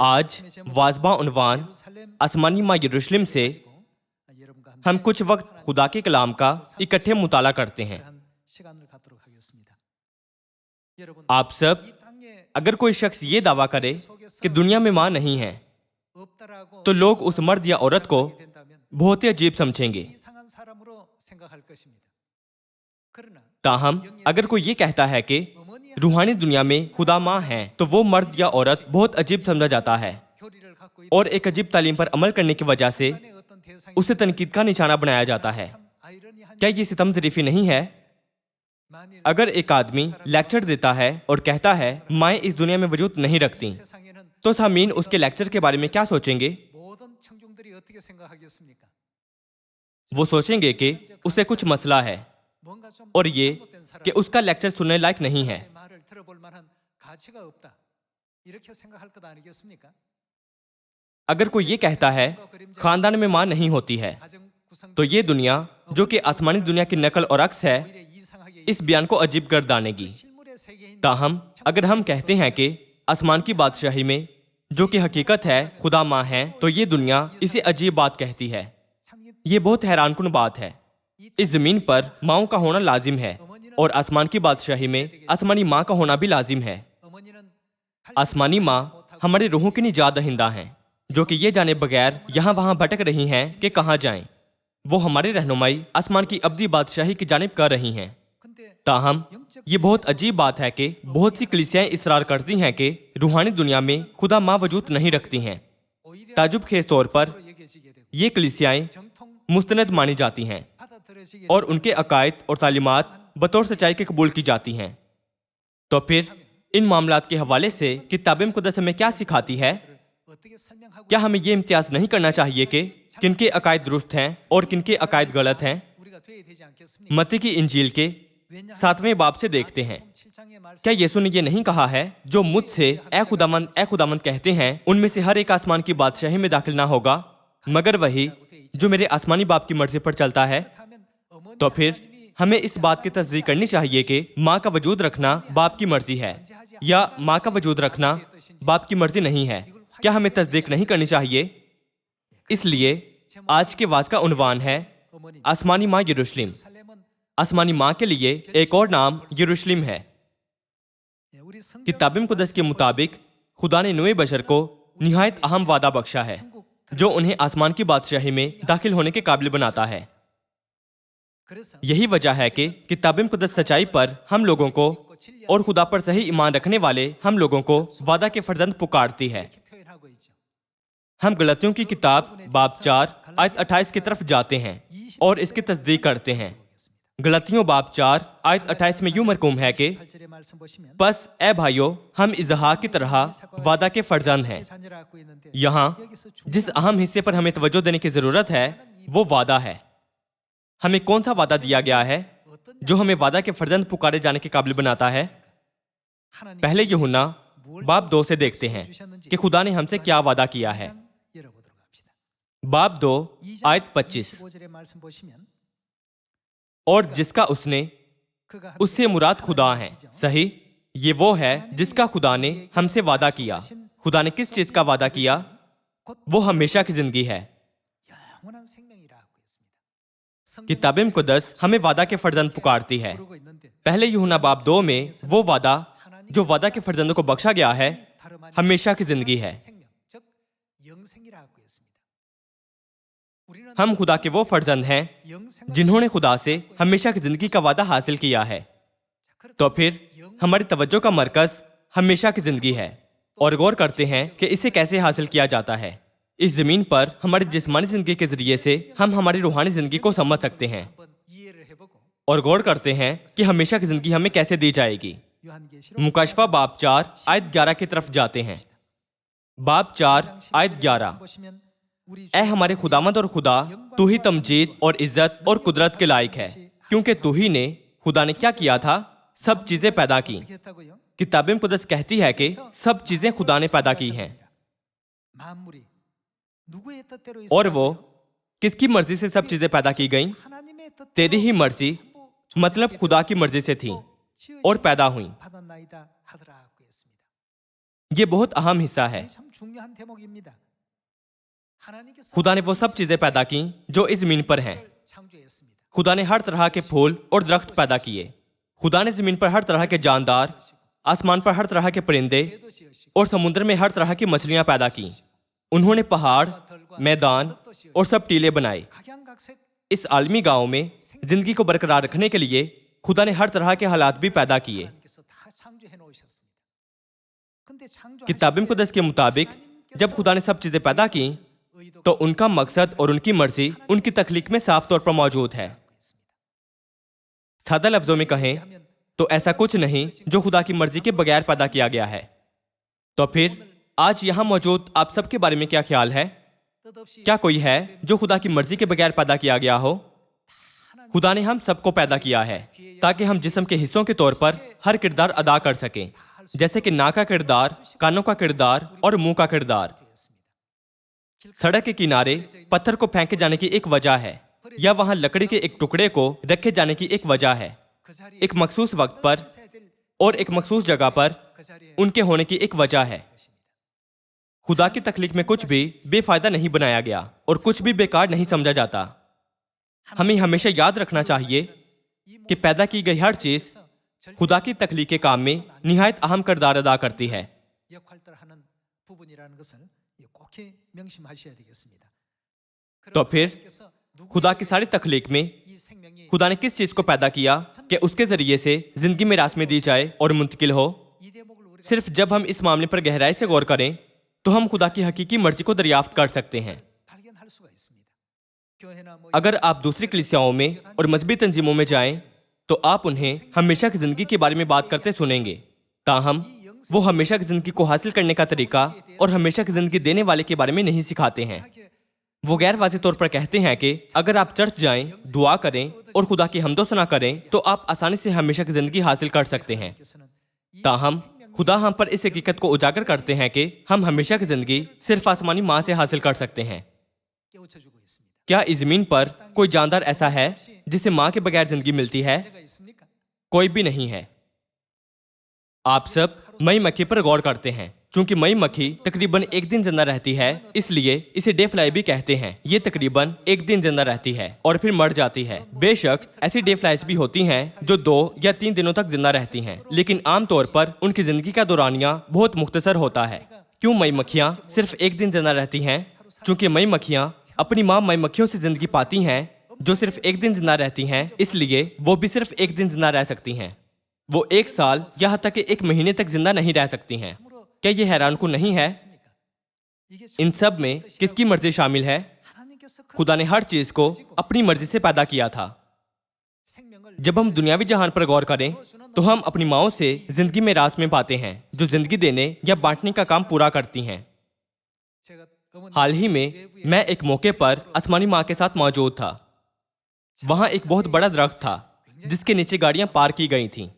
आज वाज़बा उन्वान आसमानी माँ यरूशलेम से हम कुछ वक्त खुदा के कलाम का इकट्ठे मुताला करते हैं। आप सब, अगर कोई शख्स ये दावा करे कि दुनिया में माँ नहीं है, तो लोग उस मर्द या औरत को बहुत ही अजीब समझेंगे। ताहम अगर कोई ये कहता है कि रूहानी दुनिया में खुदा माँ है, तो वो मर्द या औरत बहुत अजीब समझा जाता है और एक अजीब तालीम पर अमल करने की वजह से उसे तनकीद का निशाना बनाया जाता है। क्या ये सितम ज़रीफ़ी नहीं है? अगर एक आदमी लेक्चर देता है और कहता है माएँ इस दुनिया में वजूद नहीं रखती, तो सामीन उसके लेक्चर के बारे में क्या सोचेंगे? वो सोचेंगे कि उसे कुछ मसला है और ये कि उसका लेक्चर सुनने लायक नहीं है। अगर कोई ये कहता है खानदान में माँ नहीं होती है, तो ये दुनिया जो कि आसमानी दुनिया की नकल और अक्स है, इस बयान को अजीब गर्दानेगी। ताहम अगर हम कहते हैं कि आसमान की बादशाही में जो कि हकीकत है खुदा माँ है, तो ये दुनिया इसे अजीब बात कहती है। ये बहुत हैरानकुन बात है। इस जमीन पर माँओं का होना लाजिम है और आसमान की बादशाही में आसमानी माँ का होना भी लाजिम है। आसमानी माँ हमारे रूहों की निजात दहिंदा हैं, जो कि ये जाने बगैर यहाँ वहाँ भटक रही हैं कि कहाँ जाएं। वो हमारी रहनुमाई आसमान की अब्दी बादशाही की जानिब कर रही हैं। ताहम ये बहुत अजीब बात है कि बहुत सी कलीसियाएं इसरार करती हैं कि रूहानी दुनिया में खुदा माँ वजूद नहीं रखती हैं। ताजुब खेज तौर पर ये कलीसियाएं मुस्तनद मानी जाती हैं और उनके अकायद और तालीमात बतौर सच्चाई के कबूल की जाती हैं। तो फिर इन मामलात के हवाले से किताब मुक़द्दस हमें क्या सिखाती है? क्या हमें ये इम्तियाज नहीं करना चाहिए कि किनके अकायद दुरुस्त हैं और किनके अकायद गलत हैं? मत्ती की इंजील के 7वें बाब से देखते हैं। क्या यीशु ने ये नहीं कहा है जो मुझसे ए खुदामंद कहते हैं, उनमें से हर एक आसमान की बादशाही में दाखिल ना होगा, मगर वही जो मेरे आसमानी बाप की मर्जी पर चलता है? तो फिर हमें इस बात की तस्दीक करनी चाहिए कि माँ का वजूद रखना बाप की मर्जी है या माँ का वजूद रखना बाप की मर्जी नहीं है। क्या हमें तस्दीक नहीं करनी चाहिए? इसलिए आज के वाज का उन्वान है आसमानी माँ यरूशलेम। आसमानी माँ के लिए एक और नाम यरूशलेम है। किताब मुक़द्दस के मुताबिक खुदा ने नूह बशर को निहायत अहम वादा बख्शा है, जो उन्हें आसमान की बादशाही में दाखिल होने के काबिल बनाता है। यही वजह है कि किताब मुक़द्दस सच्चाई पर हम लोगों को और खुदा पर सही ईमान रखने वाले हम लोगों को वादा के फर्जंद पुकारती है। हम गलतियों की किताब बाब 4 आयत 28 की तरफ जाते हैं और इसकी तस्दीक करते हैं। गलतियों बाब 4 आयत 28 में यूं मरकूम है कि बस ए भाइयों, हम इजहा की तरह वादा के फर्जंद हैं। यहाँ जिस अहम हिस्से पर हमें तवज्जो देने की जरूरत है वो वादा है। हमें कौन सा वादा दिया गया है जो हमें वादा के फर्जंद पुकारे जाने के काबिल बनाता है? पहले यूहन्ना बाब 2 से देखते हैं कि खुदा ने हमसे क्या वादा किया है। बाब 2 आयत 25, और जिसका उससे मुराद खुदा है। सही, ये वो है जिसका खुदा ने हमसे वादा किया। खुदा ने किस चीज का वादा किया? वो हमेशा की जिंदगी है। किताब मुक़द्दस हमें वादा के फर्जंद पुकारती है। पहले यूहन्ना बाब 2 में वो वादा जो वादा के फर्जंदों को बख्शा गया है हमेशा की जिंदगी है। हम खुदा के वो फर्जंद हैं जिन्होंने खुदा से हमेशा की जिंदगी का वादा हासिल किया है। तो फिर हमारी तवज्जो का मरकज हमेशा की जिंदगी है और गौर करते हैं कि इसे कैसे हासिल किया जाता है। इस जमीन पर हमारी जिस्मानी जिंदगी के जरिए से हम हमारी रूहानी जिंदगी को समझ सकते हैं और गौर करते हैं कि हमेशा की जिंदगी हमें कैसे दी जाएगी। मुकाशफा बाब 4 आयत 11 की तरफ जाते हैं। बाब 4 आयत 11, ऐ हमारे खुदामंद और खुदा, तू ही तमजीद और इज्जत और कुदरत के लायक है, क्योंकि तू ही ने, खुदा ने क्या किया था? सब चीजें पैदा की। किताब मुक़द्दस कहती है कि सब चीजें खुदा ने पैदा की हैं। और वो किसकी मर्जी से सब चीजें पैदा की गईं? तेरी ही मर्जी, मतलब खुदा की मर्जी से थी और पैदा हुई। ये बहुत अहम हिस्सा है खुदा ने वो सब चीजें पैदा की जो इस जमीन पर हैं। खुदा ने हर तरह के फूल और दरख्त पैदा किए। खुदा ने जमीन पर हर तरह के जानदार, आसमान पर हर तरह के परिंदे और समुद्र में हर तरह की मछलियां पैदा की। उन्होंने पहाड़, मैदान और सब टीले बनाए। इस आलमी गांव में जिंदगी को बरकरार रखने के लिए खुदा ने हर तरह के हालात भी पैदा किए। किताब मुकद्दस के मुताबिक जब खुदा ने सब चीजें पैदा की तो उनका मकसद और उनकी मर्जी उनकी तख्लीक में साफ तौर पर मौजूद है। सादा लफ्जों में कहें तो ऐसा कुछ नहीं जो खुदा की मर्जी के बगैर पैदा किया गया है। तो फिर आज यहां मौजूद आप सबके बारे में क्या ख्याल है? क्या कोई है जो खुदा की मर्जी के बगैर पैदा किया गया हो? खुदा ने हम सबको पैदा किया है ताकि हम जिस्म के हिस्सों के तौर पर हर किरदार अदा कर सकें, जैसे कि नाक का किरदार, कानों का किरदार और मुंह का किरदार। सड़क के किनारे पत्थर को फेंके जाने की एक वजह है, या वहां लकड़ी के एक टुकड़े को रखे जाने की एक वजह है। एक मखसूस वक्त पर और एक मखसूस जगह पर उनके होने की एक वजह है। खुदा की तख्लीक में कुछ भी बेफायदा नहीं बनाया गया और कुछ भी बेकार नहीं समझा जाता। हमें हमेशा याद रखना चाहिए कि पैदा की गई हर चीज खुदा की तख्लीक के काम में निहायत अहम किरदार अदा करती है। तो फिर खुदा की सारी तख्लीक में खुदा ने किस चीज को पैदा किया कि उसके जरिए से जिंदगी में रास में दी जाए और मुंतकिल हो? सिर्फ जब हम इस मामले पर गहराई से गौर करें तो हम खुदा की हकीकी मर्जी को दरियाफ्त कर सकते हैं। अगर आप दूसरी कलीसियाओं में और मजहबी तंजीमों में जाएं तो आप उन्हें हमेशा की जिंदगी के बारे में बात करते सुनेंगे, ताहम वो हमेशा की जिंदगी को हासिल करने का तरीका और हमेशा की जिंदगी देने वाले के बारे में नहीं सिखाते हैं। वो गैर वाज़े तौर पर कहते हैं कि अगर आप चर्च जाएं, दुआ करें और खुदा की हमदो सना करें तो आप आसानी से हमेशा की जिंदगी हासिल कर सकते हैं। ताहम खुदा हम पर इस हकीकत को उजागर करते हैं कि हम हमेशा की जिंदगी सिर्फ आसमानी माँ से हासिल कर सकते हैं। क्या इस जमीन पर कोई जानदार ऐसा है जिसे माँ के बगैर जिंदगी मिलती है? कोई भी नहीं है। आप सब मई मक्खी पर गौर करते हैं। चूंकि मई मक्खी तकरीबन एक दिन जिंदा रहती है, इसलिए इसे डे फ्लाई भी कहते हैं। ये तकरीबन एक दिन जिंदा रहती है और फिर मर जाती है। बेशक ऐसी डे फ्लाइज भी होती हैं जो 2 या 3 दिनों तक जिंदा रहती हैं, लेकिन आमतौर पर उनकी जिंदगी का दौरानिया बहुत मुख्तसर होता है। क्यों मई मक्खियाँ सिर्फ एक दिन जिंदा रहती हैं? चूंकि मई मक्खियाँ अपनी माँ मई मक्खियों से जिंदगी पाती हैं जो सिर्फ एक दिन जिंदा रहती हैं, इसलिए वो भी सिर्फ एक दिन जिंदा रह सकती हैं। वो 1 साल यहाँ तक कि 1 महीने तक जिंदा नहीं रह सकती हैं। क्या ये हैरानकुन नहीं है? इन सब में किसकी मर्जी शामिल है? खुदा ने हर चीज को अपनी मर्जी से पैदा किया था। जब हम दुनियावी जहान पर गौर करें तो हम अपनी माओ से जिंदगी में रास में पाते हैं जो जिंदगी देने या बांटने का काम पूरा करती हैं। हाल ही में मैं एक मौके पर आसमानी माँ के साथ मौजूद था। वहां एक बहुत बड़ा दरख्त था जिसके नीचे गाड़ियां पार्क की गई थीं।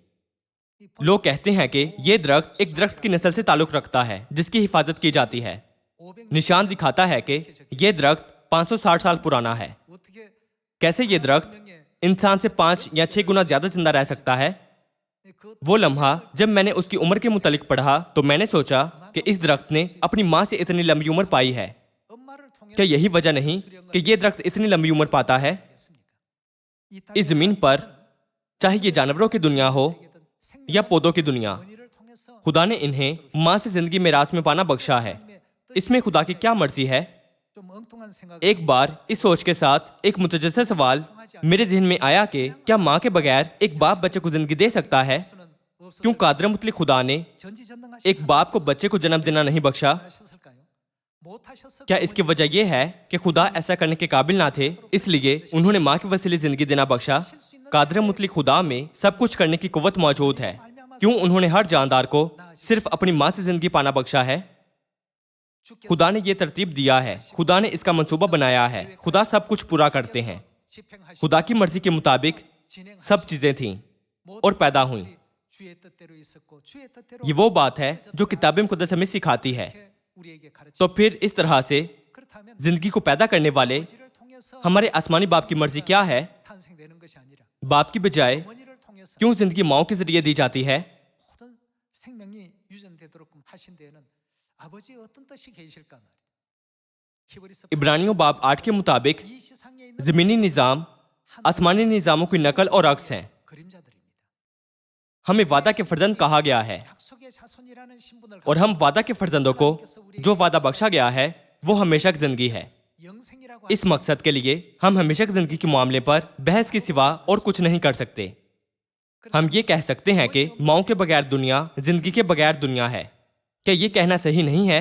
लोग कहते हैं कि यह दरख्त एक दरख्त की नस्ल से ताल्लुक रखता है जिसकी हिफाजत की जाती है। निशान दिखाता है कि यह दरख्त 560 साल पुराना है। कैसे यह दरख्त इंसान से 5 या 6 गुना ज्यादा जिंदा रह सकता है? वो लम्हा जब मैंने उसकी उम्र के मुतालिक पढ़ा तो मैंने सोचा कि इस दरख्त ने अपनी माँ से इतनी लंबी उम्र पाई है। क्या यही वजह नहीं कि यह दरख्त इतनी लंबी उम्र पाता है? इस जमीन पर चाहे ये जानवरों की दुनिया हो या पौधों की दुनिया, खुदा ने इन्हें माँ से जिंदगी में रास में पाना बख्शा है। इसमें खुदा की क्या मर्जी है? एक बार इस सोच के साथ एक मुतजस्सिस सवाल मेरे जहन में आया कि क्या माँ के बगैर एक बाप बच्चे को जिंदगी दे सकता है? क्यों कादर मुतलिक खुदा ने एक बाप को बच्चे को जन्म देना नहीं बख्शा? क्या इसकी वजह यह है कि खुदा ऐसा करने के काबिल ना थे, इसलिए उन्होंने माँ के वसीले जिंदगी देना बख्शा? कादर मुतलिक खुदा में सब कुछ करने की कुव्वत मौजूद है। क्यों उन्होंने हर जानदार को सिर्फ अपनी माँ से जिंदगी पाना बख्शा है? खुदा ने यह तरतीब दिया है, खुदा ने इसका मंसूबा बनाया है। खुदा सब कुछ पूरा करते हैं। खुदा की मर्जी के मुताबिक सब चीजें थीं और पैदा हुईं। ये वो बात है जो किताब मुकद्दस हमें सिखाती है। तो फिर इस तरह से जिंदगी को पैदा करने वाले हमारे आसमानी बाप की मर्जी क्या है? बाप की बजाय क्यों जिंदगी माओ के जरिए दी जाती है? 아버지의 어떤 뜻이 계실까 말이죠. 히브리서 इब्रानियों बाब 8 के मुताबिक 이 세상에 있는 ज़मीनी निज़ाम आसमानी निज़ामों की नकल और अक्स हैं। 그림자들입니다. हमें वादा के फर्जंद कहा गया है 약속의 자손이라는 신분을 और हम वादा के फर्जंदों को जो वादा बख्शा गया है वो हमेशा की जिंदगी है। 영생이라고 इस मकसद के लिए हम हमेशा की जिंदगी के मामले पर बहस के सिवा और कुछ नहीं कर सकते। हम ये कह सकते हैं कि माओ के बगैर दुनिया जिंदगी के बगैर दुनिया है। क्या ये कहना सही नहीं है?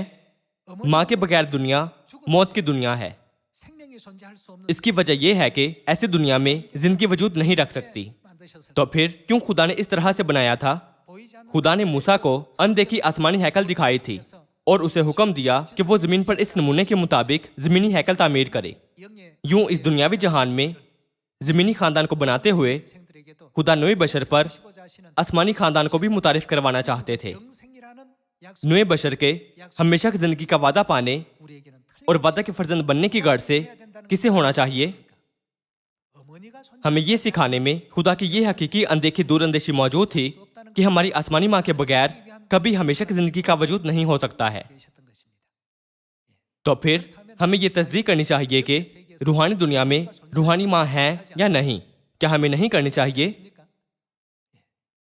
माँ के बगैर दुनिया मौत की दुनिया है। 생명이 존재할 수 없는 इसकी वजह यह है कि ऐसी दुनिया में जिंदगी वजूद नहीं रख सकती। 만드셨을 तो फिर क्यों खुदा ने इस तरह से बनाया था? 보이지 않는 खुदा ने मूसा को अनदेखी आसमानी हैकल दिखाई थी और उसे हुक्म दिया कि वो जमीन पर इस नमूने के मुताबिक जमीनी हैकल तामीर करे। 영의 यूं इस दुनियावी जहान में जमीनी खानदान को बनाते हुए 생들에게도 खुदा नए बशर पर 시고자 하시는 आसमानी खानदान को भी मुतारिफ करवाना चाहते थे। 영생이라는 약속 नए बशर के हमेशा की जिंदगी का वादा पाने 우리에게는 और वादा के फर्जंद बनने की गर्ज से किसे होना चाहिए? 어머니가 존재 हमें ये सिखाने में खुदा की ये हकीकी अनदेखी दूरअंदेशी मौजूद थी कि हमारी आसमानी माँ के बगैर कभी हमेशा की जिंदगी का वजूद नहीं हो सकता है। 계셨던 것입니다. तो फिर हमें ये तस्दीक करनी चाहिए कि रूहानी दुनिया में रूहानी माँ है या नहीं। क्या हमें नहीं करनी चाहिए? 십니까?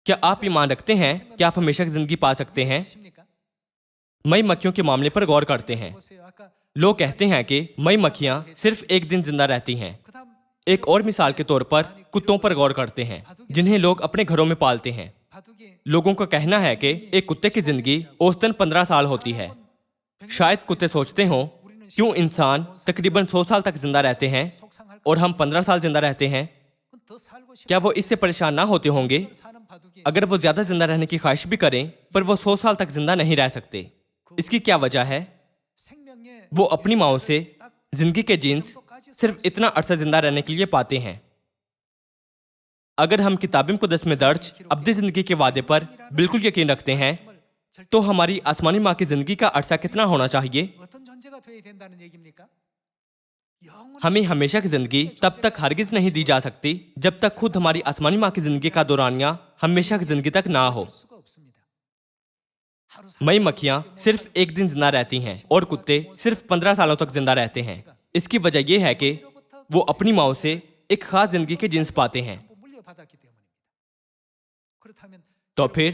क्या आप ईमान रखते हैं कि आप हमेशा की जिंदगी पा सकते हैं? 십니까? मई मक्खियों के मामले पर गौर करते हैं। 보세요. 아까 लोग कहते हैं कि मई मक्खियां सिर्फ एक दिन जिंदा रहती हैं। 그다음 एक और मिसाल के तौर पर कुत्तों पर गौर करते हैं जिन्हें लोग अपने घरों में पालते हैं। 바둑이 लोगों का कहना है कि एक कुत्ते की जिंदगी औसतन 15 साल होती है। शायद कुत्ते सोचते हों क्यों इंसान तकरीबन 100 साल तक जिंदा रहते हैं 속상할 और हम 15 साल जिंदा रहते हैं। 건 더 살고 싶어 क्या वो इससे परेशान ना होते होंगे? 사는 바둑이 अगर वो ज्यादा जिंदा रहने की ख्वाहिश भी करें पर वो 100 साल तक जिंदा नहीं रह सकते। इसकी क्या वजह है? 생명의 वो अपनी माओ से जिंदगी के जीन्स सिर्फ इतना अरसा जिंदा रहने के लिए पाते हैं। अगर हम किताब मुक़द्दस में दर्ज अब्दी जिंदगी के वादे पर बिल्कुल यकीन रखते हैं तो हमारी आसमानी माँ की जिंदगी का अरसा कितना होना चाहिए? 어떤 존재가 되어야 된다는 얘기입니까? 영원히 हमें हमेशा की जिंदगी तब तक हरगिज नहीं दी जा सकती जब तक खुद हमारी आसमानी माँ की जिंदगी का दौरानिया हमेशा की जिंदगी तक ना हो। 수가 없습니다. 하루 मई मक्खियाँ सिर्फ एक दिन जिंदा रहती हैं और कुत्ते सिर्फ 15 सालों तक जिंदा रहते हैं। इसकी वजह यह है कि वो अपनी माँ से एक खास जिंदगी के जिन्स पाते हैं। 또 물려받았기 때문입니다. 그렇다면 तो फिर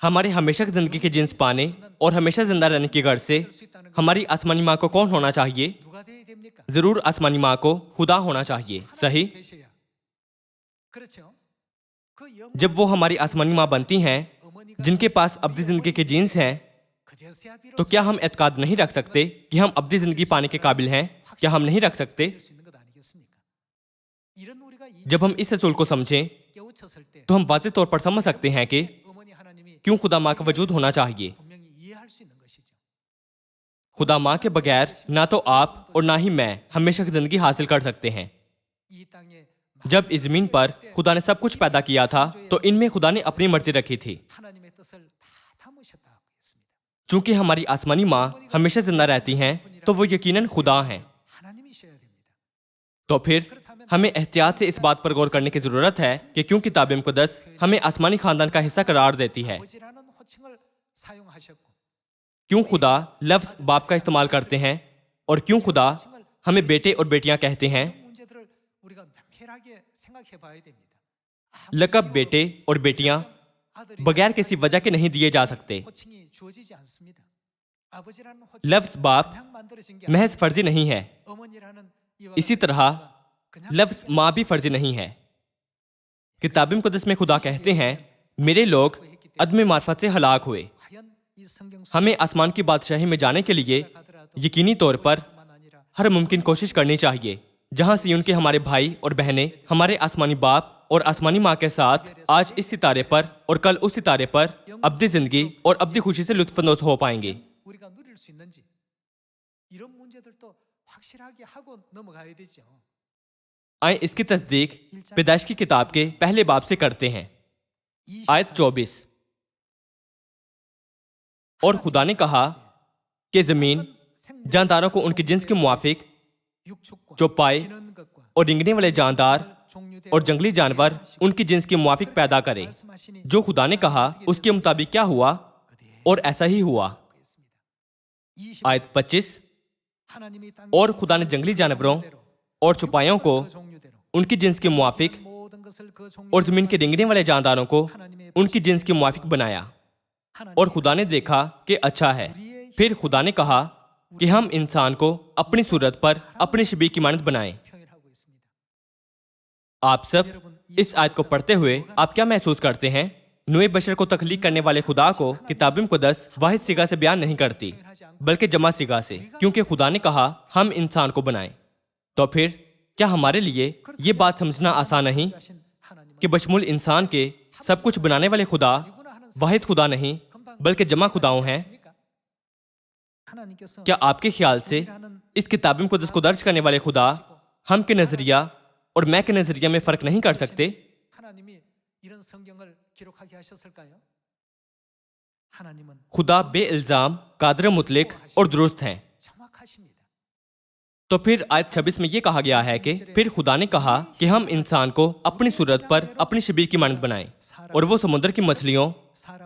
हमारे हमेशा की जिंदगी के जिन्स पाने और हमेशा जिंदा रहने की गर्ज से हमारी आसमानी माँ को कौन होना चाहिए? 누가 되어야 됩니까? जरूर आसमानी माँ को खुदा होना चाहिए। सही? 되셔야. 그렇죠? 그 영원 जब वो हमारी आसमानी माँ बनती हैं 어머니가 जिनके पास अब्दी जिंदगी के जीन्स हैं 그제서야 비로소 तो क्या हम एतकाद नहीं रख सकते कि हम अब्दी जिंदगी पाने के काबिल हैं? क्या हम नहीं रख सकते? 수 있는 것 아니겠습니까? 이런 우리가 이 जब हम इस असूल को समझें 깨우쳤을 때 तो हम वाज़ेह तौर पर समझ सकते हैं कि 어머니 하나님이 क्यों खुदा माँ का वजूद होना चाहिए। 분명히 이해할 수 있는 것이죠. खुदा माँ के बगैर ना तो आप और ना ही मैं हमेशा की जिंदगी हासिल कर सकते हैं। 이 땅에 जब इस जमीन पर खुदा ने सब कुछ पैदा किया था तो इनमें खुदा ने अपनी मर्जी रखी थी। 하나님의 뜻을 다 담으셨다고 했습니다. चूंकि हमारी आसमानी माँ हमेशा जिंदा रहती हैं तो वो यकीनन खुदा हैं। 하나님이셔야 됩니다. तो फिर हमें एहतियात से इस बात पर गौर करने की जरूरत है कि क्यों किताब मुक़द्दस हमें आसमानी खानदान का हिस्सा करार देती है। 아버지라는 호칭을 사용하셨고 क्यों खुदा लफ्ज बाप का इस्तेमाल करते हैं और क्यों खुदा हमें बेटे और बेटियां कहते हैं? 이런 문제들을 우리가 면밀하게 생각해 봐야 됩니다. लकब बेटे और बेटियां 아들이 बगैर किसी वजह के नहीं दिए जा सकते। 호칭이 주어지지 않습니다. 아버지라는 호칭 लफ्ज बाप 그냥 만들어진 게 महज फर्जी नहीं है। 어머니라는 이와 इसी 같은 तरह 그냥 लफ्ज माँ भी फर्जी नहीं है। किताब मुक़द्दस में खुदा कहते हैं मेरे लोग अदम मार्फत से हलाक हुए। 과연 이 성경 हमें आसमान की बादशाही में जाने के लिए 가더라도 यकीनी तौर पर 뿐만 아니라 हर मुमकिन कोशिश करनी चाहिए जहां से उनके हमारे भाई और बहनें हमारे आसमानी बाप और आसमानी माँ के साथ आज इस सितारे पर और कल उस सितारे पर अब्दी जिंदगी और अब्दी खुशी से लुत्फानंदोज हो पाएंगे। 우리가 누릴 수 있는지 이런 문제들도 확실하게 하고 넘어가야 되죠. आए इसकी तस्दीक पैदाइश की किताब के पहले बाब से करते हैं। आयत 24 और खुदा ने कहा कि जमीन जानदारों को उनके जिन्स के मुआफिक 육축과 चौपाई 기는 것과 और रिंगने वाले जानदार 종류대로 और जंगली जानवर उनकी जिन्स के मुआफिक पैदा करे। 말씀하시니 जो खुदा ने कहा उसके मुताबिक क्या हुआ और ऐसा ही हुआ। आयत 25, 하나님이 땅 और खुदा ने जंगली जानवरों और चौपायों को उनकी जिन्स के मुआफिक 모든 것을 그 종류 और जमीन के रेंगने वाले जानदारों को उनकी जिन्स के मुआफिक बनाया। और खुदा ने देखा कि अच्छा है। फिर खुदा ने कहा कि हम इंसान को अपनी सूरत पर अपनी शबीह की मानद बनाएं। 표현하고 있습니다. आप सब इस आयत को पढ़ते हुए आप क्या महसूस करते हैं? नूए बशर को तख्लीक करने वाले खुदा को किताब मुक़द्दस वाहिद सिगा से बयान नहीं करती, बल्कि जमा सिगा से, क्योंकि खुदा ने कहा हम इंसान को बनाएं। तो फिर क्या हमारे लिए ये बात समझना आसान नहीं 하신 하나님은 कि बशमुल इंसान के सब कुछ बनाने वाले खुदा वाहिद खुदा नहीं बल्कि जमा खुदाओं हैं? 하나님께서 क्या आपके ख्याल से इस किताब मुक़द्दस को दर्ज करने वाले खुदा हम के नजरिया और मैं के नजरिया में फर्क नहीं कर सकते? 하나님이 이런 성경을 기록하게 하셨을까요? 하나님은 खुदा बेइल्जाम, कादर मुतलिक और दुरुस्त हैं। 정확하십니다. तो फिर आयत 26 में ये कहा गया है कि फिर खुदा ने कहा कि हम इंसान को अपनी सूरत पर अपनी शबीह की मानद बनाएं, और वो समुद्र की मछलियों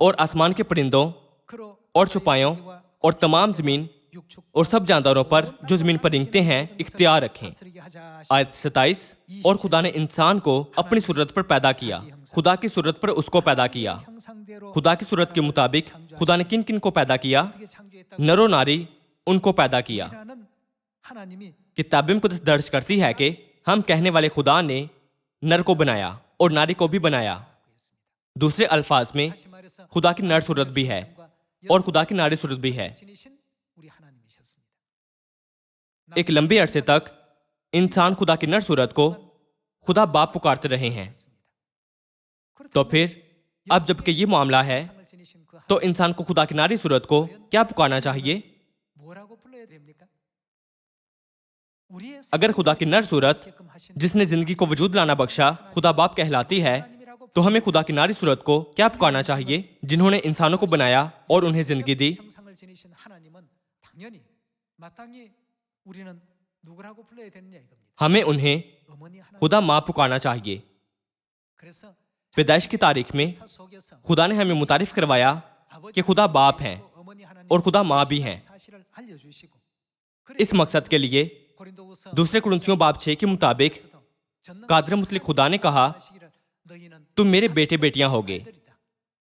और आसमान के परिंदों 그로 और चौपायों और तमाम जमीन 육축 और सब जानदारों पर जो जमीन पर रेंगते हैं इख्तियार रखें। 다스리게 하자. आयत 27, और खुदा ने इंसान को अपनी सूरत पर पैदा किया, खुदा की सूरत पर उसको पैदा किया। 형상대로 खुदा की सूरत के मुताबिक खुदा ने किन किन को पैदा किया? 어떻게 창조했다고 नरो नारी उनको पैदा किया। 하나는 하나님이 किताब मुक़द्दस दर्ज करती है कि हम कहने वाले खुदा ने नर को बनाया और नारी को भी बनाया। दूसरे अल्फाज में 다시 말해서 खुदा की नर सूरत भी है और खुदा की नारी सूरत भी है। 신이신 우리 하나님이셨습니다. एक लंबे अरसे तक इंसान खुदा की नर सूरत को खुदा बाप पुकारते रहे हैं। तो फिर अब जबकि ये मामला है 상을 지니신 그 तो इंसान को खुदा की नारी सूरत को क्या पुकारना चाहिए? 뭐라고 불러야 됩니까? 우리의 अगर खुदा की नर सूरत 성격게끔 하신 जिसने जिंदगी को वजूद लाना बख्शा खुदा बाप कहलाती है, 하나님이라고 तो हमें खुदा की नारी सूरत को क्या पुकारना चाहिए जिन्होंने इंसानों को बनाया और उन्हें जिंदगी दी? 형상을 지니신 하나님은 당연히 마땅히 우리는 누구라고 불러야 되느냐 이겁니다. हमें उन्हें 어머니 하나님. खुदा माँ पुकारना चाहिए। 그래서 पैदाइश की तारीख में 사 속에서 खुदा ने हमें मुतारिफ करवाया कि खुदा बाप हैं 어머니 하나님 और खुदा माँ भी हैं। 사실을 알려주시고 इस मकसद के लिए 고린도후서 दूसरे कुरिन्थियों बाब 6 के मुताबिक 전능하신 कादर मुतलिक खुदा ने कहा 사실을 너희는 तुम मेरे बेटे बेटियां होगे। 아들이다.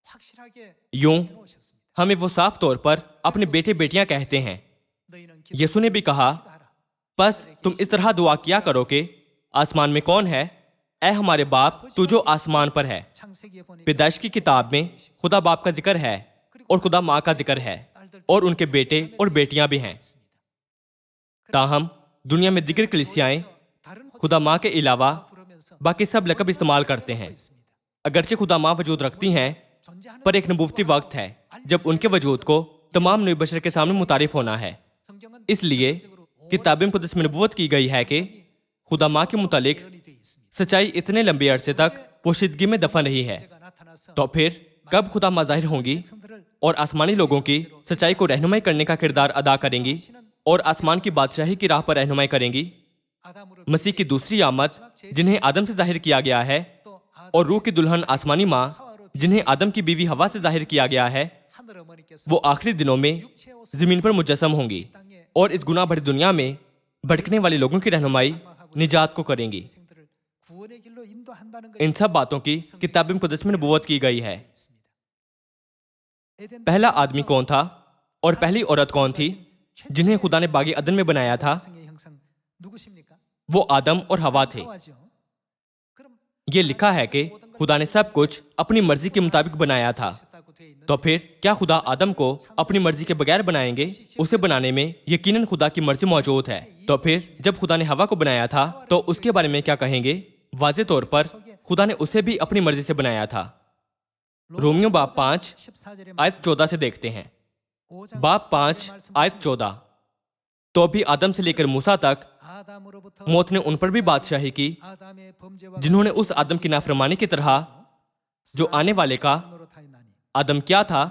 확실하게 यूं 해놓으셨습니다. हमें वो साफ तौर पर अपने बेटे बेटियां कहते हैं। 너희는 यीशु ने भी कहा 기도하라. बस तुम इस तरह दुआ किया करो कि आसमान में कौन है, ऐ हमारे बाप तू जो आसमान पर है। 창세기에 보니까 पैदाइश की किताब में खुदा बाप का जिक्र है और खुदा माँ का जिक्र है और उनके बेटे और बेटियां भी हैं। ताहम दुनिया में दिगर कलीसियाएं 다른 खुदा माँ के अलावा 부르면서 बाकी सब लकब इस्तेमाल करते हैं। अगरचे खुदा माँ वजूद रखती हैं, 존재하는 पर एक नबूवती वक्त है जब उनके वजूद को तमाम नए बशर के सामने मुतारिफ होना है। 성경은 इसलिए किताब मुक़द्दस में नबूवत की गई है कि खुदा माँ के मुतालिक 예언이 되어 있습니다. सच्चाई इतने लंबे अरसे तक पोशीदगी में दफन रही है। 제가 나타나서 तो फिर कब खुदा माँ जाहिर होंगी 백성들을 और आसमानी लोगों की सच्चाई को रहनुमाई करने का किरदार अदा करेंगी और आसमान की बादशाही की राह पर रहनुमाई करेंगी? 아담으로 मसीह की दूसरी आमद जिन्हें आदम से जाहिर किया गया है 또 아담 और रूह की दुल्हन आसमानी माँ जिन्हें आदम की बीवी हवा से जाहिर किया गया है, 하늘 어머니께서 वो आखिरी दिनों में 육체 옷을 जमीन पर मुजस्सम होंगी 땅에 और इस गुनाह भरी दुनिया में भटकने वाले लोगों की रहनुमाई निजात को करेंगी। 백성들을 구원의 길로 인도한다는 इन 것이 सब बातों की किताब मुक़द्दस में नबूवत की गई है। 있습니다. 에덴 पहला आदमी कौन था और पहली औरत कौन थी जिन्हें खुदा ने बागी अदन में बनाया था? 성의 형상 누구십니까? वो आदम और हवा थे। 하와죠. 그럼 ये लिखा है कि खुदा ने सब कुछ अपनी मर्जी के मुताबिक बनाया था। 하셨다고 되어 있는 तो फिर क्या खुदा आदम को अपनी मर्जी के बगैर बनाएंगे? उसे बनाने में यकीनन खुदा की मर्जी मौजूद है। तो फिर जब खुदा ने हवा को बनाया था तो उसके बारे में क्या कहेंगे? वाज़े तौर पर खुदा ने उसे भी अपनी मर्जी से बनाया था। रोमियो बाब 5 14절에 आयत 14 से देखते हैं। 5장 बाब 5 आयत 14। तो भी आदम से लेकर मूसा तक 아담으로부터 मौत ने उन पर भी बादशाही की 아담의 범죄와 जिन्होंने उस आदम की नाफरमानी की तरह जो आने वाले का 노릇하였나니. आदम क्या था?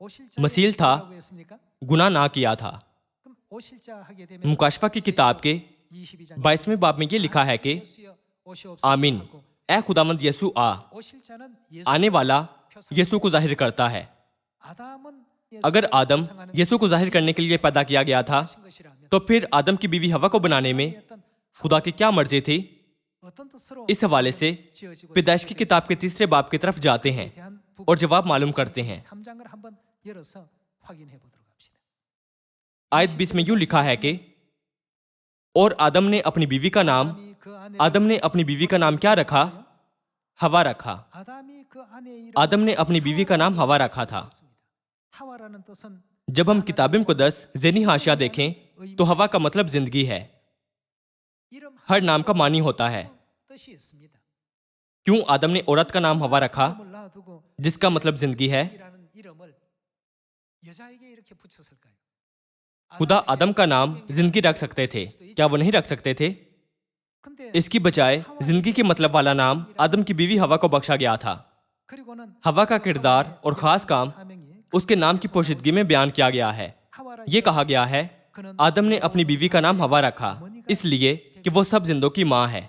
오실자 मसील था, 뭐라고 했습니까? गुनाह ना किया था। 그럼 오실자 하게 되면 मुकाशफा की किताब के 22장 22वें बाब में ये लिखा है कि 예수여 오시옵소서 आमीन, 하고 ए खुदामंद यसू आ। 오실자는 예수 आने वाला यसू को जाहिर करता है। 아담은 अगर आदम यीशु को जाहिर करने के लिए पैदा किया गया था, तो फिर आदम की बीवी हवा को बनाने में खुदा की क्या मर्जी थी? इस हवाले से पैदाइश की किताब के 3 बाब की तरफ जाते हैं और जवाब मालूम करते हैं। आयत 20 में यूं लिखा है कि और आदम ने अपनी बीवी का नाम क्या रखा? हवा रखा। आदम ने अपनी बीवी का नाम हवा रखा था। जब हम किताब मुक़द्दस ज़हनी हाशिया देखें तो हवा का मतलब जिंदगी है। हर नाम का मानी होता है। क्यों आदम ने औरत का नाम हवा रखा, जिसका मतलब जिंदगी है? खुदा आदम का नाम जिंदगी रख सकते थे, क्या वो नहीं रख सकते थे? इसकी बजाय जिंदगी के मतलब वाला नाम आदम की बीवी हवा को बख्शा गया था। हवा का किरदार और खास काम उसके नाम की पोशीदगी में बयान किया गया है। ये कहा गया है, आदम ने अपनी बीवी का नाम हवा रखा इसलिए कि वो सब जिंदों की माँ है।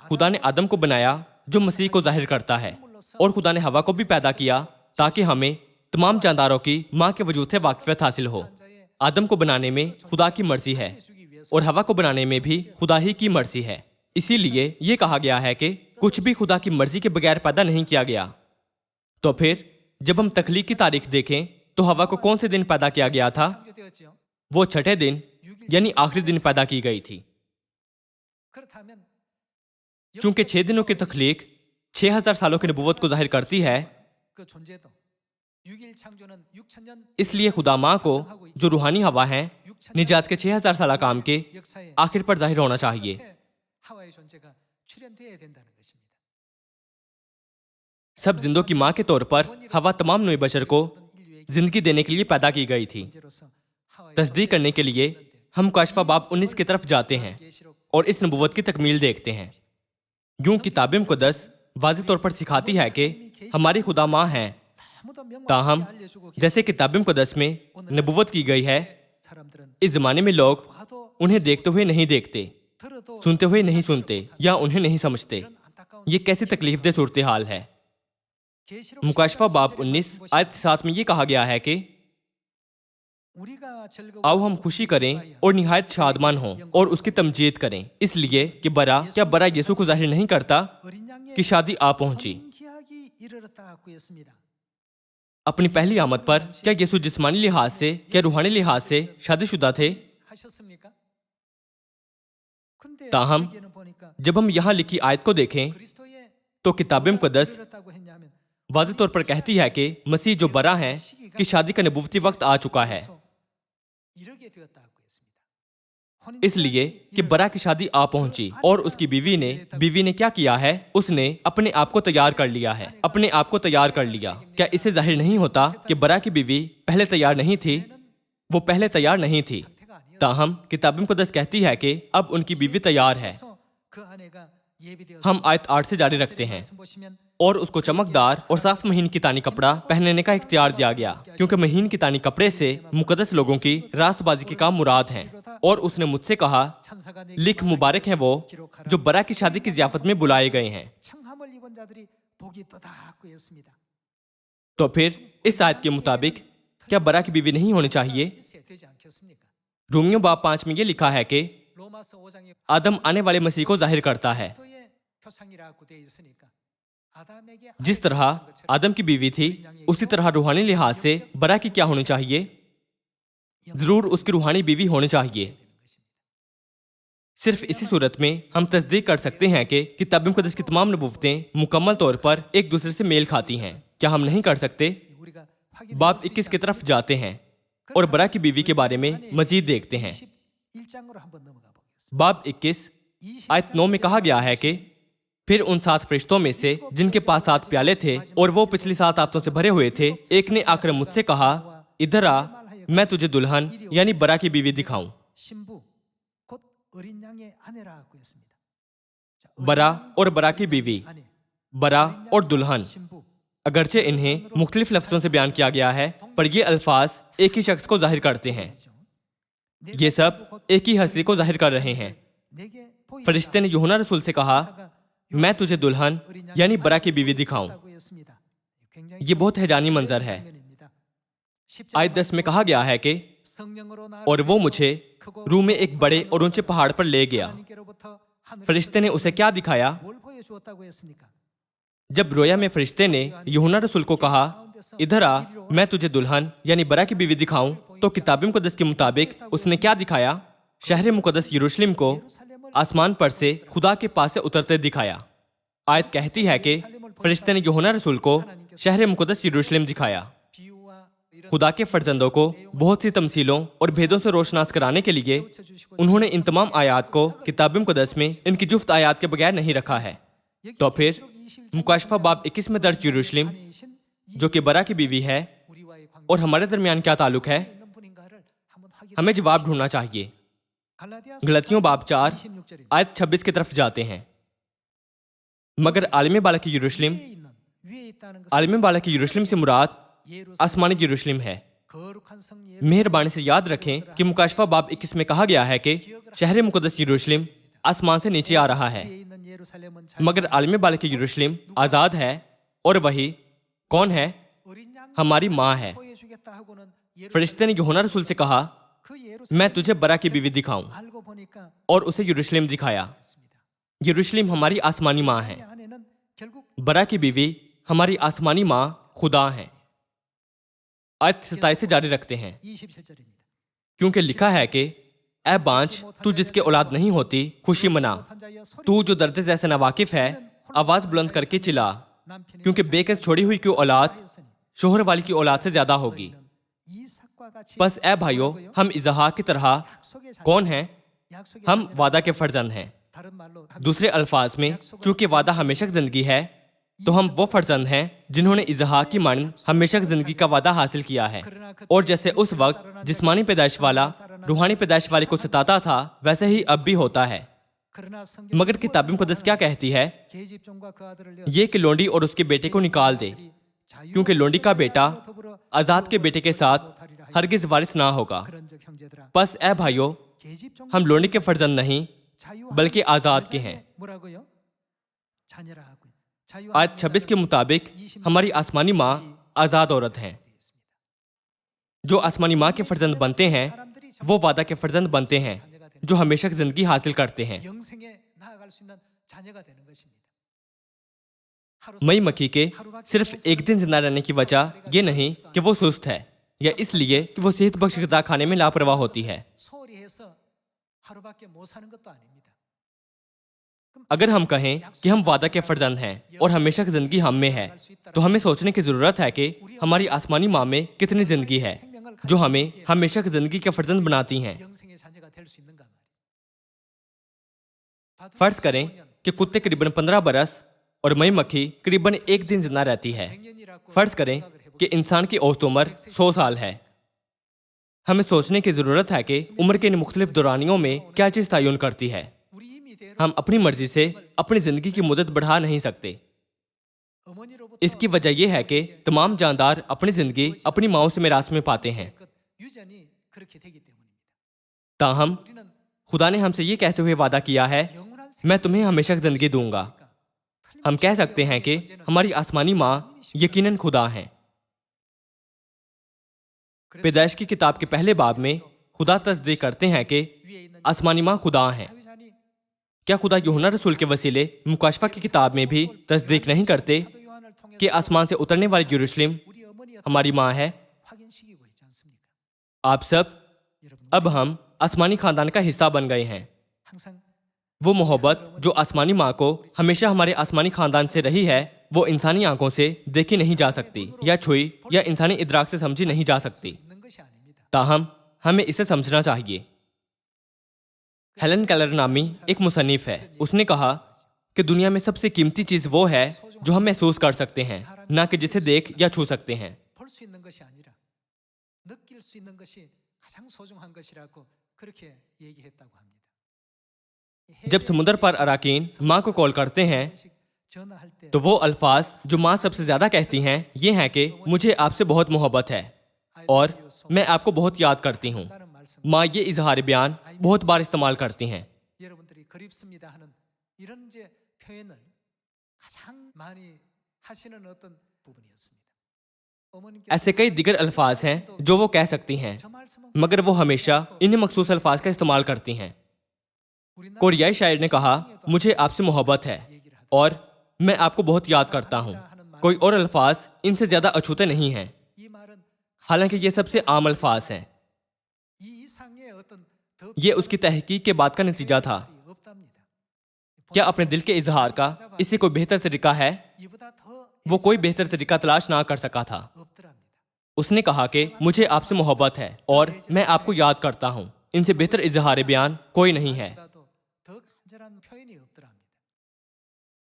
खुदा ने आदम को बनाया जो मसीह को जाहिर करता है, और खुदा ने हवा को भी पैदा किया ताकि हमें तमाम जानदारों की माँ के वजूद से वाकिफियत हासिल हो। आदम को बनाने में खुदा की मर्जी है और हवा को बनाने में भी खुदा ही की मर्जी है। इसीलिए ये कहा गया है कि कुछ भी खुदा की मर्जी के बगैर पैदा नहीं किया गया। तो फिर जब हम तख्लीक की तारीख देखें तो हवा को कौन से दिन पैदा किया गया था? वो छठे दिन यानी आखिरी दिन पैदा की गई थी। चूंकि 6 दिनों की तख्लीक 6000 सालों की नबूवत को जाहिर करती है, इसलिए खुदा माँ को जो रूहानी हवा है निजात के 6000 साल काम के आखिर पर जाहिर होना चाहिए। सब जिंदों की माँ के तौर पर हवा तमाम नए बशर को जिंदगी देने के लिए पैदा की गई थी। तस्दीक करने के लिए हम काशफा बाब 19 की तरफ जाते हैं और इस नबूवत की तकमील देखते हैं। यूं किताब मुक़द्दस वाज़ेह तौर पर सिखाती है कि हमारी खुदा माँ है। ताहम जैसे किताब मुक़द्दस में नबूवत की गई है, इस जमाने में लोग उन्हें देखते हुए नहीं देखते, सुनते हुए नहीं सुनते या उन्हें नहीं समझते। ये कैसी तकलीफदेह सूरत हाल है। मुकाशफा बाब 19 आयत 7 में ये कहा गया है कि आओ हम खुशी करें और निहायत शादमान हों और उसकी तमजीद करें, इसलिए कि क्या बरा यीशु को जाहिर नहीं करता कि शादी आ पहुंची। अपनी पहली आमद पर क्या यीशु जिस्मानी लिहाज से क्या रूहानी लिहाज से शादीशुदा थे? ताहम जब हम यहाँ लिखी आयत को देखें तो किताब मुक़द्दस वाज़ेह तौर पर कहती है कि मसीह जो बरा है कि शादी का नबूवती वक्त आ चुका है, इसलिए कि बरा की शादी आ पहुंची और उसकी बीवी ने क्या किया है? उसने अपने आप को तैयार कर लिया है, अपने आप को तैयार कर लिया। क्या इससे जाहिर नहीं होता कि बरा की बीवी पहले तैयार नहीं थी? वो पहले तैयार नहीं थी। ताहम किताब मुक़द्दस कहती है कि अब उनकी बीवी तैयार है। हम आयत 8 से जारी रखते हैं, और उसको चमकदार और साफ महीन कितानी कपड़ा पहनने का इख्तियार दिया गया, क्योंकि महीन कितानी कपड़े से मुकद्दस लोगों की रास्तबाजी के काम मुराद हैं। और उसने मुझसे कहा, लिख, मुबारक हैं वो जो बरा की शादी की ज़ियाफत में बुलाए गए हैं। तो फिर इस आयत के मुताबिक क्या बरा की बीवी नहीं होनी चाहिए? रोमियो बाब 5 में ये लिखा है कि आदम आने वाले मसीह को जाहिर करता है। जिस तरह आदम की बीवी थी, उसी तरह रूहानी लिहाज से बरा की क्या होनी चाहिए? जरूर उसकी रूहानी बीवी होनी चाहिए। सिर्फ इसी सूरत में हम तस्दीक कर सकते हैं कि किताब मुक़द्दस की तमाम नबूवतें मुकम्मल तौर पर एक दूसरे से मेल खाती हैं। क्या हम नहीं कर सकते? बाब 21 की तरफ जाते हैं और बरा की बीवी के बारे में मजीद देखते हैं। बाब 21 आयत 9 में कहा गया है कि फिर उन 7 फरिश्तों में से जिनके पास 7 प्याले थे और वो पिछली 7 आफतों से भरे हुए थे, एक ने आकर मुझसे कहा, इधर आ, मैं तुझे दुल्हन यानी बरा की बीवी दिखाऊं। बरा और बरा की बीवी, बरा और दुल्हन, अगरचे इन्हें मुख्तलिफ लफ्जों से बयान किया गया है, पर ये अल्फाज एक ही शख्स को जाहिर करते हैं। ये सब एक ही हस्ती को जाहिर कर रहे हैं। फरिश्ते ने यूहन्ना रसूल से कहा, मैं तुझे दुल्हन यानी बरा की बीवी दिखाऊं। ये बहुत हैजानी मंजर है। आयत 10 में कहा गया है कि 성령으로 나를 और वो मुझे 크고 रूह में एक बड़े और ऊंचे पहाड़ पर ले गया। 하나님께로부터 하늘에서 फरिश्ते ने उसे क्या दिखाया? 뭘 보여주었다고 했습니까? जब रोया में फरिश्ते ने यूहन्ना रसूल को कहा, इधर आ, मैं तुझे दुल्हन यानी बरा की बीवी दिखाऊं, तो किताब मुकद्दस के मुताबिक उसने क्या दिखाया? शहर मुकद्दस यरूशलेम को आसमान पर से खुदा के पास से उतरते दिखाया। आयत कहती है कि फरिश्ते ने यूहन्ना रसूल को शहर मुकद्दस यरूशलेम दिखाया। 비유와 이런 खुदा के फर्जंदों को बहुत सी तमसीलों और भेदों से रोशनास कराने के लिए उन्होंने इन तमाम आयात को किताब मुकद्दस में इनकी जुफ्त आयात के बगैर नहीं रखा है। तो फिर मुकाशफा बाब 21 में दर्ज यरूशलेम जो कि बरा की बीवी है 우리와의 관계 और हमारे दरमियान क्या ताल्लुक है, 있는 분인가를 한번 확인해 हमें जवाब ढूंढना चाहिए। 갈라디아서 गलतियों बाब 4 26절입니다. आयत 26 की तरफ जाते हैं। मगर आलम बाला की यरूशलेम, 위에 있다는 것은 आलम बाला की यरूशलेम से मुराद 예루살렘 आसमानी यरूशलेम है। 거룩한 성 मेहरबानी से याद रखें कि मुकाशफा बाब 21 में कहा गया है कि शहर मुकद्दस यरूशलेम आसमान से नीचे आ रहा है, 위에 있는 예루살렘은 मगर आलम बाला की यरूशलेम आजाद है। और वही कौन है? 어린 양 हमारी माँ है। 보여주겠다 하고는 फरिश्ते ने यूहन्ना रसूल से कहा, 그 예루살렘 मैं तुझे बरा की बीवी दिखाऊं, 알고 보니까 और उसे यरूशलेम दिखाया। 있습니다. यरूशलेम हमारी आसमानी माँ है। 이 안에는 결국 बरा की बीवी हमारी आसमानी माँ खुदा है। आयत 27 से जारी रखते हैं, 27절입니다. क्योंकि लिखा है कि ऐ बांझ, तू जिसके औलाद नहीं होती खुशी मना, तू जो दर्द जैसे नावाकिफ है आवाज बुलंद करके चिल्ला, क्योंकि बेकस छोड़ी हुई की औलाद शोहर वाली की औलाद से ज्यादा होगी। बस ऐ भाइयों, हम इजहाक की तरह कौन हैं? हम वादा के फर्जंद हैं। दूसरे अल्फाज में, चूंकि वादा हमेशा की जिंदगी है, तो हम वो फर्जंद हैं जिन्होंने इजहाक की मानन हमेशा की जिंदगी का वादा हासिल किया है। और जैसे उस वक्त जिस्मानी पैदाइश वाला रूहानी पैदाइश वाले को सताता था, वैसे ही अब भी होता है। मगर किताब मुकद्दस क्या कहती है? ये कि लोंडी और उसके बेटे को निकाल दे, क्योंकि लोंडी का बेटा आजाद के बेटे के साथ हरगिज वारिस ना होगा। बस ऐ भाइयों, हम लोंडी के फर्जंद नहीं बल्कि आजाद के हैं। आज 26 के मुताबिक हमारी आसमानी माँ आजाद औरत हैं। जो आसमानी माँ के फर्जंद बनते हैं वो वादा के फर्जंद बनते हैं, जो हमेशा की जिंदगी हासिल करते हैं। 영생에 나아갈 수 있는 자녀가 되는 것입니다. मई मक्खी के सिर्फ एक दिन जिंदा रहने की वजह ये नहीं कि वो सुस्त है या इसलिए कि वो सेहत बख्श ग़िज़ा खाने में लापरवाह होती है। 소홀히 해서 하루밖에 못 사는 것도 아닙니다. अगर हम कहें कि हम वादा के फर्जंद हैं और हमेशा की जिंदगी हम में है, तो हमें सोचने की जरूरत है कि हमारी आसमानी माँ में कितनी जिंदगी है जो हमें हमेशा की जिंदगी के फर्जंद बनाती हैं। 영생의 자녀가 될 수 있는가 말이죠. फर्ज करें कि कुत्ते करीबन 15 बरस और मई मक्खी करीबन एक दिन जिंदा रहती है। फर्ज करें कि इंसान की औसत उम्र 100 साल है। हमें सोचने की जरूरत है कि उम्र के इन मुख्तलिफ दौरानियों में क्या चीज तयन करती है। 우리 이미 대로 हम अपनी मर्जी से अपनी जिंदगी की मुद्दत बढ़ा नहीं सकते। 어머니로부터 इसकी वजह यह है कि तमाम जानदार अपनी जिंदगी अपनी माओ से मिरास में पाते हैं। 그 유전이 그렇게 되기 때문입니다. ताहम 우리는 खुदा ने हमसे ये कहते हुए वादा किया है, 영원한 मैं तुम्हें हमेशा की जिंदगी दूंगा। हम कह सकते हैं कि हमारी आसमानी माँ यकीनन खुदा हैं। पैदाइश की किताब के पहले बाब में खुदा तस्दीक करते हैं कि 위에 있는 आसमानी माँ खुदा हैं। 자유자니 क्या खुदा यूहन्ना रसूल के वसीले मुकाशफा की किताब में भी तस्दीक नहीं करते 사도 요한을 통해 कि आसमान से उतरने वाली यरूशलेम 우리 어머니였던 हमारी माँ है? 확인시키고 있지 않습니까? आप सब 여러분 अब हम आसमानी खानदान का हिस्सा बन गए हैं। 항상 वो मोहब्बत जो आसमानी माँ को हमेशा हमारे आसमानी खानदान से रही है, वो इंसानी आंखों से देखी नहीं जा सकती या छुई या इंसानी इदराक से समझी नहीं जा सकती। 있는 것이 아닙니다. ताहम हमें इसे समझना चाहिए। हेलन केलर नामी एक मुसन्निफ है। उसने कहा कि दुनिया में सबसे कीमती चीज वो है जो हम महसूस कर सकते हैं, ना कि जिसे देख या छू सकते हैं। 볼 수 있는 것이 아니라 느낄 수 있는 것이 가장 소중한 것이라고 그렇게 얘기했다고 합니다. जब समुद्र पर अराकीन माँ को कॉल करते हैं 전화할 때 तो वो अल्फाज जो माँ सबसे ज्यादा कहती हैं ये हैं कि मुझे आपसे बहुत मोहब्बत है और मैं आपको बहुत याद करती हूँ। 다른 말씀 माँ ये इजहार बयान बहुत बार इस्तेमाल करती हैं। 여러분들이 그립습니다 하는 이런 이제 표현을 가장 많이 하시는 어떤 부분이었습니다. 어머님께서 ऐसे कई दिगर अल्फाज हैं जो वो कह सकती हैं, 저 말씀은 मगर वो हमेशा इन्हीं मखसूस अल्फाज का इस्तेमाल करती हैं। 우리나라 कोरियाई शायर ने कहा, मुझे आपसे मोहब्बत है 얘기를 하다. और मैं आपको बहुत याद करता हूँ। कोई और अल्फाज इनसे ज्यादा अछूते नहीं हैं, 이 말은 हालांकि ये सबसे आम अल्फाज हैं। 이 이상의 어떤 더 ये उसकी तहकीक के बाद का नतीजा था। 말이 없답니다. क्या अपने दिल के इजहार का इससे कोई बेहतर तरीका है? 이보다 더 वो कोई बेहतर तरीका तलाश ना कर सका था। 없더랍니다. उसने कहा कि मुझे आपसे मोहब्बत है और मैं आपको याद करता हूँ। इनसे बेहतर इजहार बयान कोई नहीं है। 보다도 더 간절한 표현이 없더랍니다.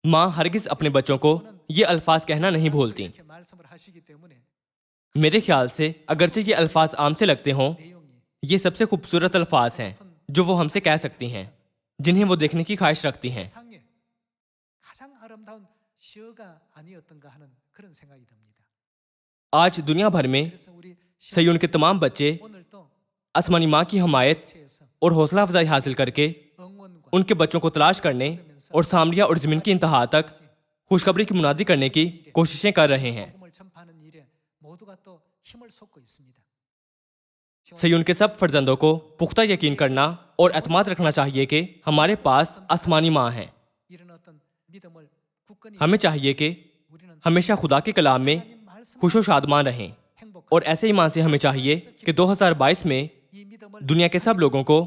माँ हरगिज अपने बच्चों को ये अल्फाज कहना नहीं भूलती। 이렇게 말씀을 하시기 때문에 मेरे ख्याल से अगरचे ये अल्फाज आम से लगते हों, 내용이 ये सबसे खूबसूरत अल्फाज हैं जो वो हमसे कह सकती हैं, जिन्हें वो देखने की ख्वाहिश रखती हैं। 세상에 가장 아름다운 시어가 아니었던가 하는 그런 생각이 듭니다. आज दुनिया भर में 그래서 우리 सयून के तमाम बच्चे 오늘 또 आसमानी माँ की हमायत 체에서 और हौसला अफजाई हासिल करके 응원과 उनके बच्चों को तलाश करने और सामरिया और ज़मीन की इंतहा तक खुशखबरी की मुनादी करने की कोशिशें कर रहे हैं। 복음을 전파하는 일에 모두가 또 힘을 쏟고 있습니다. सयून के सब फर्जंदों को पुख्ता यकीन करना और एतमाद रखना चाहिए कि हमारे पास आसमानी माँ है। 이런 어떤 믿음을 굳건히 हमें चाहिए कि 우리는 हमेशा खुदा के कलाम में 하나님 말씀 खुशो शादमान रहें 행복한 और ऐसे ईमान से हमें चाहिए कि 2022 में 이 믿음을 दुनिया के सब लोगों को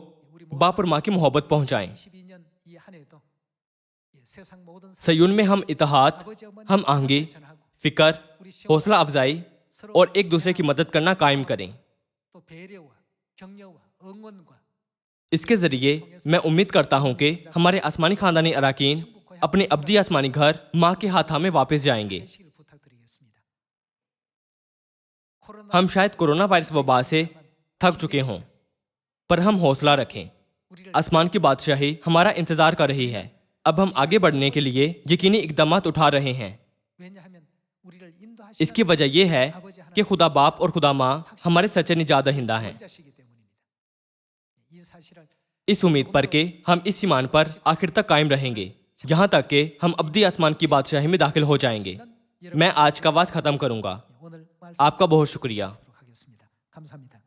बाप और माँ की मोहब्बत पहुंचाएं। 22년 이 한 해도 세상 모든 सयून में हम इतिहाद, 아버지 어머니 हम आहंगी, 전하고 फिक्र, 우리 시험 हौसला अफजाई 서로 और एक दूसरे की मदद करना कायम करें। 또 배려와 격려와 응원과 इसके जरिए मैं उम्मीद करता हूँ कि हमारे आसमानी खानदानी अरकान अपने अब्दी आसमानी घर माँ के हाथा में वापस जाएंगे। 되시길 부탁드리겠습니다. 코로나 हम शायद कोरोना वायरस वबा से थक चुके हों, पर हम हौसला रखें। 우리를 आसमान की बादशाही हमारा इंतजार कर रही है। अब हम आगे बढ़ने के लिए यकीनी इकदाम उठा रहे हैं। 왜냐하면 우리를 인도하시는 इसकी वजह यह है 아버지 하나님 कि खुदा बाप और खुदा माँ हमारे सच्चे निजात दहिंदा हैं। 원자시기 때문입니다. 이 सा실을 इस उम्मीद पर कि हम इस ईमान पर आखिर तक कायम रहेंगे, यहाँ तक कि हम अब्दी आसमान की बादशाही में दाखिल हो जाएंगे। मैं आज का वाज खत्म करूंगा। 오늘 말씀 आपका बहुत शुक्रिया। 하겠습니다. 감사합니다.